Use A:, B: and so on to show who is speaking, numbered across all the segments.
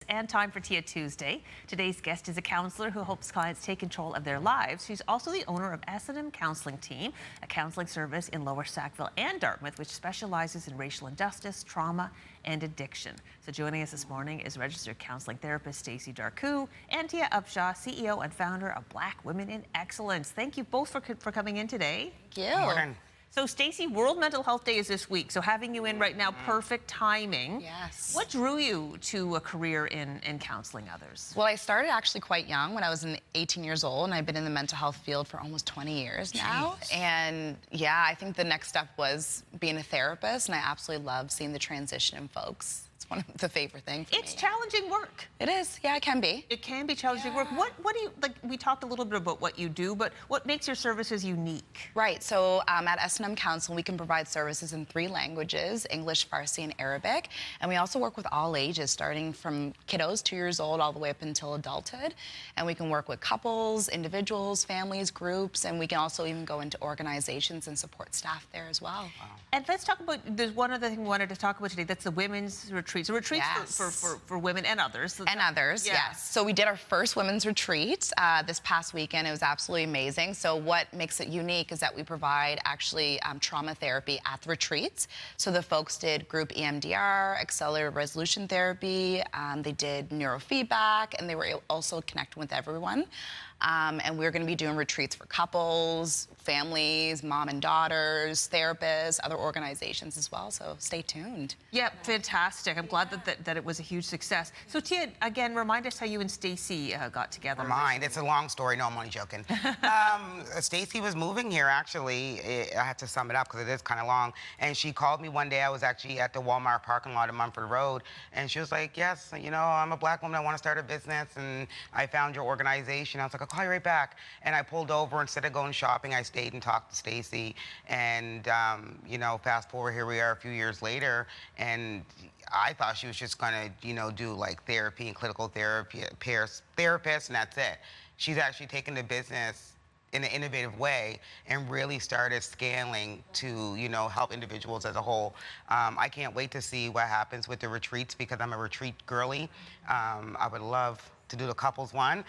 A: and time for Tia Tuesday. Today's guest is a counselor who helps clients take control of their lives. She's also the owner of S&M Counseling Team, a counseling service in Lower Sackville and Dartmouth, which specializes in racial injustice, trauma, and addiction. So joining us this morning is registered counseling therapist Stacey Darku and Tia Upshaw, CEO and founder of Black Women in Excellence. Thank you both for coming in today.
B: Thank you.
C: Morning.
A: So, Stacey, World Mental Health Day is this week, so having you in right now, perfect timing.
B: Yes.
A: What drew you to a career in counseling others?
B: Well, I started actually quite young when I was 18 years old, and I've been in the mental health field for almost 20 years now.
A: Jeez.
B: And yeah, I think the next step was being a therapist, and I absolutely love seeing the transition in folks. It's one of the favorite things for
A: It's
B: me.
A: challenging work.
B: It is. Yeah, it can be.
A: It can be challenging work.
B: Yeah.
A: What do you, like, we talked a little bit about what you do, but what makes your services unique?
B: Right, so at S&M Counseling, we can provide services in 3 languages, English, Farsi, and Arabic. And we also work with all ages, starting from kiddos, 2 years old, all the way up until adulthood. And we can work with couples, individuals, families, groups, and we can also even go into organizations and support staff there as well.
C: Wow.
A: And let's talk about, there's one other thing we wanted to talk about today, that's the women's retreat. So retreats
B: Yes.
A: for women and others.
B: And others,
A: Yeah.
B: yes. So we did our first women's retreat this past weekend. It was absolutely amazing. So what makes it unique is that we provide actually trauma therapy at the retreats. So the folks did group EMDR, accelerated resolution therapy, they did neurofeedback, and they were also connecting with everyone. And we're going to be doing retreats for couples, families, mom and daughters, therapists, other organizations as well. So stay tuned.
A: Yeah, fantastic. I'm glad that it was a huge success. So Tia, again, remind us how you and Stacey got together.
C: Remind. It's a long story. No, I'm only joking. Stacey was moving here, actually. I have to sum it up because it is kind of long. And she called me one day. I was actually at the Walmart parking lot in Mumford Road. And she was like, yes, you know, I'm a Black woman. I want to start a business. And I found your organization. I was like, I'll call you right back. And I pulled over. Instead of going shopping, I stayed and talked to Stacey. And, you know, fast forward, here we are a few years later. And I thought she was just going to, you know, do like therapy and clinical therapy, therapist, and that's it. She's actually taken the business in an innovative way and really started scaling to, you know, help individuals as a whole. I can't wait to see what happens with the retreats because I'm a retreat girly. I would love to do the couples one,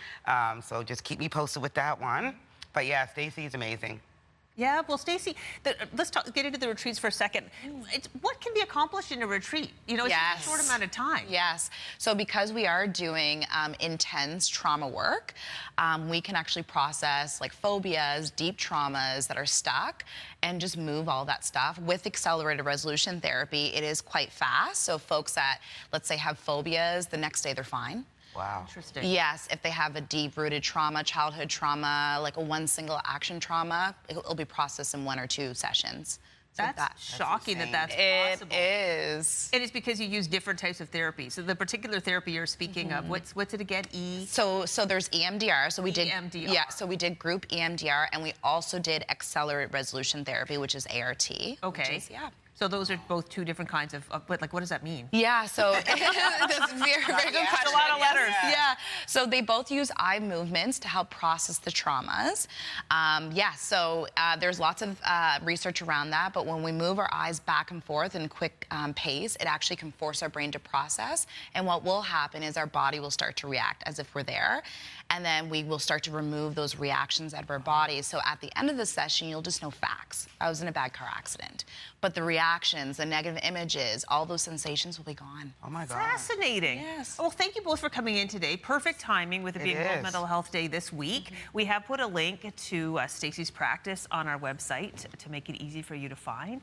C: so just keep me posted with that one. But yeah, Stacey is amazing.
A: Yeah, well, Stacey, let's get into the retreats for a second. What can be accomplished in a retreat? You know, it's
B: Yes.
A: a short amount of time.
B: Yes. So because we are doing intense trauma work, we can actually process like phobias, deep traumas that are stuck, and just move all that stuff. With accelerated resolution therapy, it is quite fast. So folks that, let's say, have phobias, the next day they're fine.
C: Wow.
A: Interesting.
B: Yes, if they have a deep-rooted trauma, childhood trauma, like a one single action trauma, it'll be processed in 1 or 2 sessions. So
A: That's shocking that that's possible.
B: It is.
A: It is because you use different types of therapy. So the particular therapy you're speaking of, what's it again?
B: So there's EMDR. So we did
A: EMDR.
B: Yeah. So we did group EMDR, and we also did accelerated resolution therapy, which is ART.
A: Okay.
B: Which is, yeah.
A: So those are both 2 different kinds of, like, what does that mean?
B: Yeah, so that's a very good
A: That's
B: question.
A: a lot of letters.
B: Yeah, so they both use eye movements to help process the traumas. Yeah, so there's lots of research around that, but when we move our eyes back and forth in quick pace, it actually can force our brain to process, and what will happen is our body will start to react as if we're there, and then we will start to remove those reactions out of our body. So at the end of the session, you'll just know facts. I was in a bad car accident. But the reactions, the negative images, all those sensations will be gone.
C: Oh my God.
A: Fascinating.
B: Yes.
A: Well, thank you both for coming in today. Perfect timing with it being World
C: is.
A: Mental Health Day this week. We have put a link to Stacey's practice on our website to make it easy for you to find.